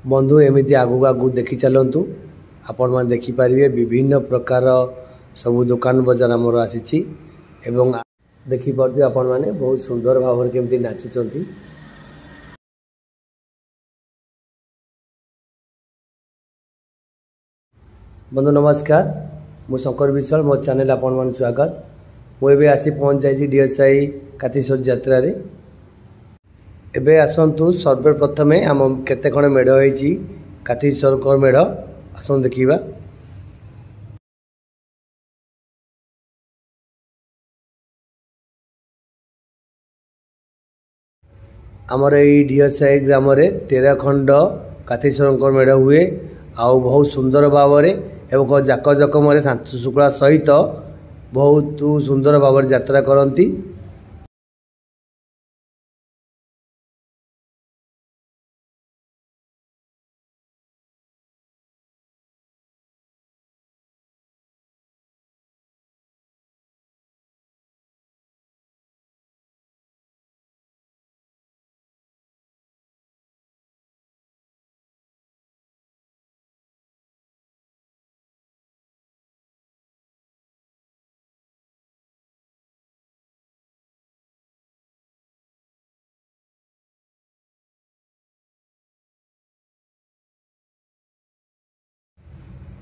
बंधु एमती आगू आगू देखी चलतु आपण मैंने देखिपारे विभिन्न प्रकार सब दुकान बजार आमर आसी देखिपे आपण मैंने बहुत सुंदर भाव केमती नाचुंट। बंधु नमस्कार, मु शंकर विश्वाल मो चैनल आपण मान स्वागत। मुझे आसी पहुँच जाइए डीएसआई कातीश्वर यात्रा रे। एबे आसतु सर्वप्रथमे आम केते खण मेढ़ होईची कातीश्वर मेढ़ आसतु देखिबा। आमर यही डीएसआई ग्राम रे 13 खंड कातीश्वर मेढ़ हुए आउ बहुत सुंदर भाव एवं जाक जकम शांति शुक्ला सहित बहुत सुंदर भाव यात्रा करती।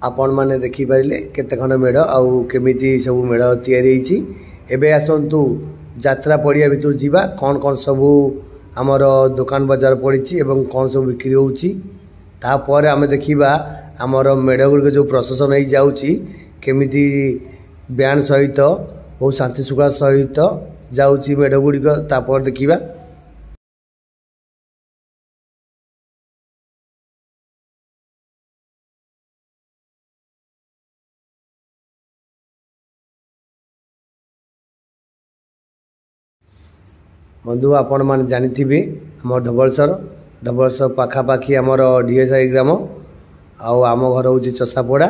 आपण मैंने देखिपारे केते खंड मेढ़ आउ केमिति सब मेढ़ तैयारी होईची। एबे आसतु यात्रा पड़िया भितर जीवा कौन कौन सबू आमर दुकान बाजार पड़ी एवं कौन सब बिक्री होची। तापर आमे देखिबा आमर मेढ़ गुड़िक जो प्रशासन हो जाउची केमिति बैंड सहित बहुत शांति शुक्ला सहित जाउची मेढ़ गुड़िक। तापर देखिबा बंधु आपण मैंने जानी आम धवलसर पाखापाखी आमर डीएसआई ग्राम आम घर हूँ चषापड़ा।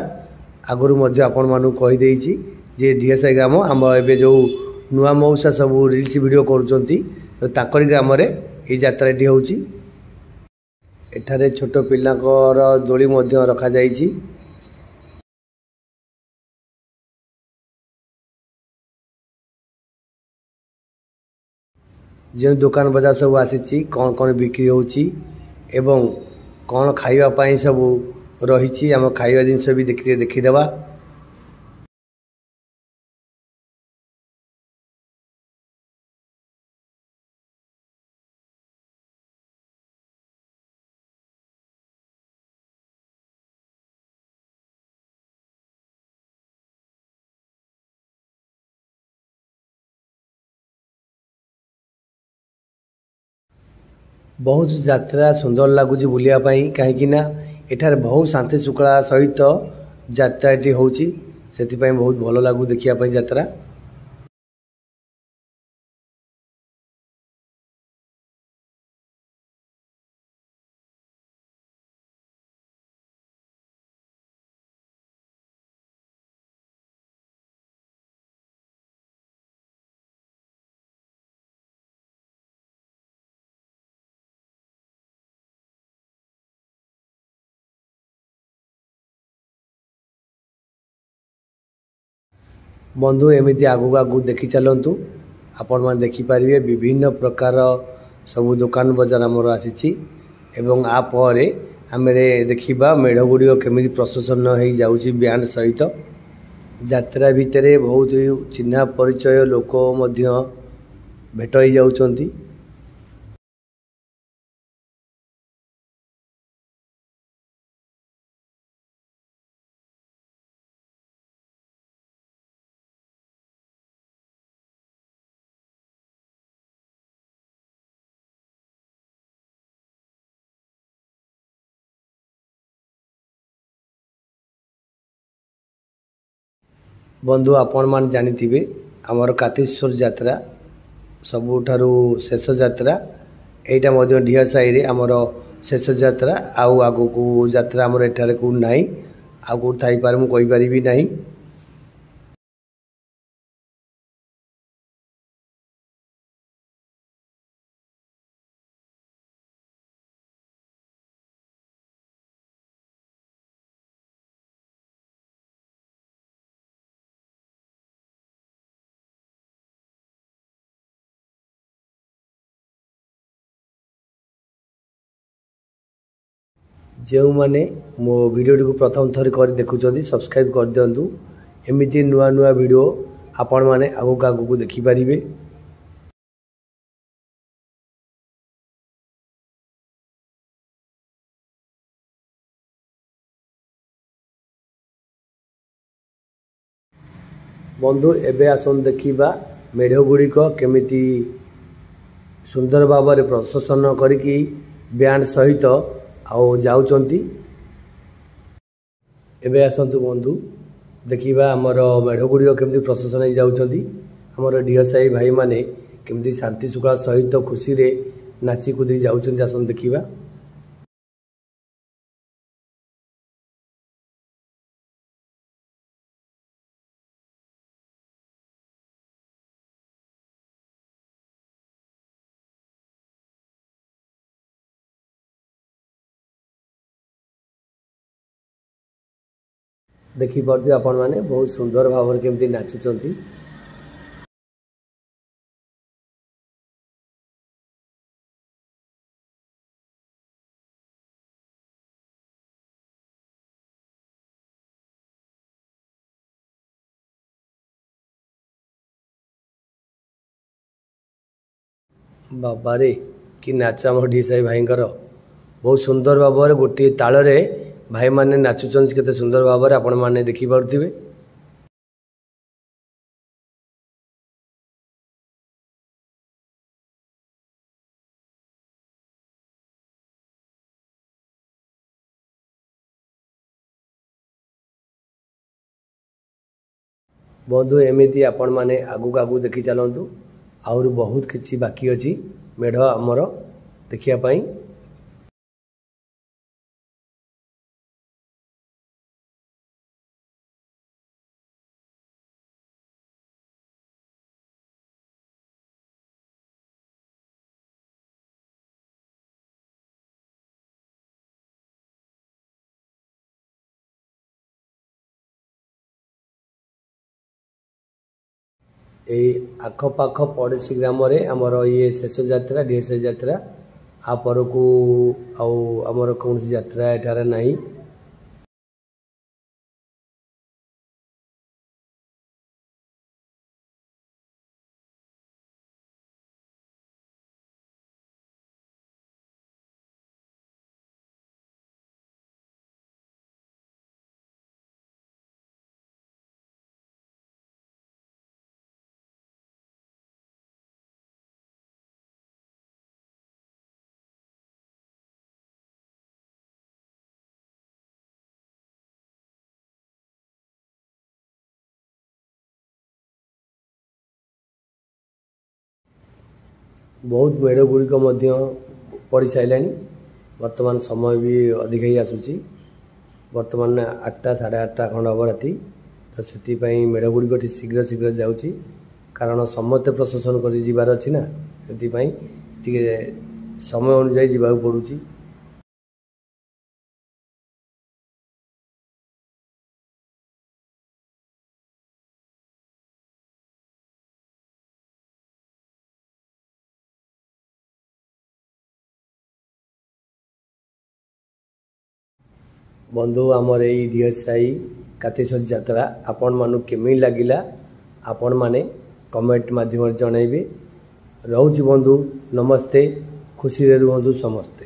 आगुरी आपण मानू कहीदे जे डीएसआई ग्राम आम एवं जो नुआ मऊसा सब रील्स वीडियो कर ग्राम ये यात्राटी होची। एठारे छोट पिलांकर दोली रखा जाइछि। जो दुकान बजार सब आसी कौन कौन बिक्री होची एवं कौन खाइबा सब रही आम खाइबा जिनस भी देखीदेवा। बहुत यात्रा सुंदर लगुच बुलियापाई कहीं एठार बहुत शांति शुक्ला सहित यात्राटी होची से बहुत भल लगू देखिया यात्रा। बंधु एमती आगू आगू देखी चलतु आपण मैंने देखिपारे विभिन्न प्रकार सब दुकान बजार आमर आसी आपर आम देखा मेढ़ गुड़िक केमी प्रशासन हो जाऊँगी बैंड सहित यात्रा भितर बहुत चिन्हा परिचय लोक भेट हो जाउछंती। बंधु आपण मान जानी आमर कातीश्वर यात्रा सबुठारु शेष यात्रा यहाँ डीएसआई रे आमर शेष यात्रा आउ आगु को यात्रा आमर एठारे को नाही आगु थाई पारे मु कहि परिबी नाही। जो मैंने मो वीडियो को प्रथम थर कर देखुं सब्सक्राइब कर दिंतु एमती नुआ नुआ वीडियो आपण मैंने आगक आगक देखिपारे। बंधु एबे आसन देखिबा मेढ़ गुड़िक केमिति सुंदर भाव में प्रशंसन करिकी बैंड सहित आओ जाउचंती। एबे आसंतु बंधु देखिबा हमर मेढ़ गुड़िक केमिति प्रशंसन हो जाउचंती। हमर डीएसआई भाई माने केमिति शांति सुखा सहित खुशी रे नाची कूदी जाउचंती। आसन देखिबा देखिपे आपण मैंने बहुत सुंदर भाव केमती नाचुंट। बाबारे कि नाच आम डीएसआई भाई बहुत सुंदर भाव में गोटे ताल भाई माने नाचुचन केते सुंदर भाव में आपण माने देखि पारुथिबे। बंधु एमती आपण माने आगु आगु देखि चलतु आउर बहुत किछि बाकी अछि मेढ़ आमर देखिया पाई। आखपाख पड़ोसी ग्राम आमर ये शेष यात्रा डीएसआई यात्रा आपर को आमर कौन यात्रा एठार नहीं। बहुत मेढ़ गुड़िक पड़ सारे बर्तमान समय भी अधिक ही आसूसी बर्तमान 8टा साढ़े 8टा खंड हम राति तो से मेढ़ गुड़िक शीघ्र शीघ्र जाऊँगी कारण समस्ते प्रशासन कर जीवार अच्छी ना से समय अनुजाई जीवा पड़ुची। बंधु आमर यही डीएसआई कातेश्वर यात्रा आपण मानु केमी लगिला आपण माने कमेंट माध्यम जनइबे। रहउची बंधु नमस्ते खुशी रे रुहंतु समस्ते।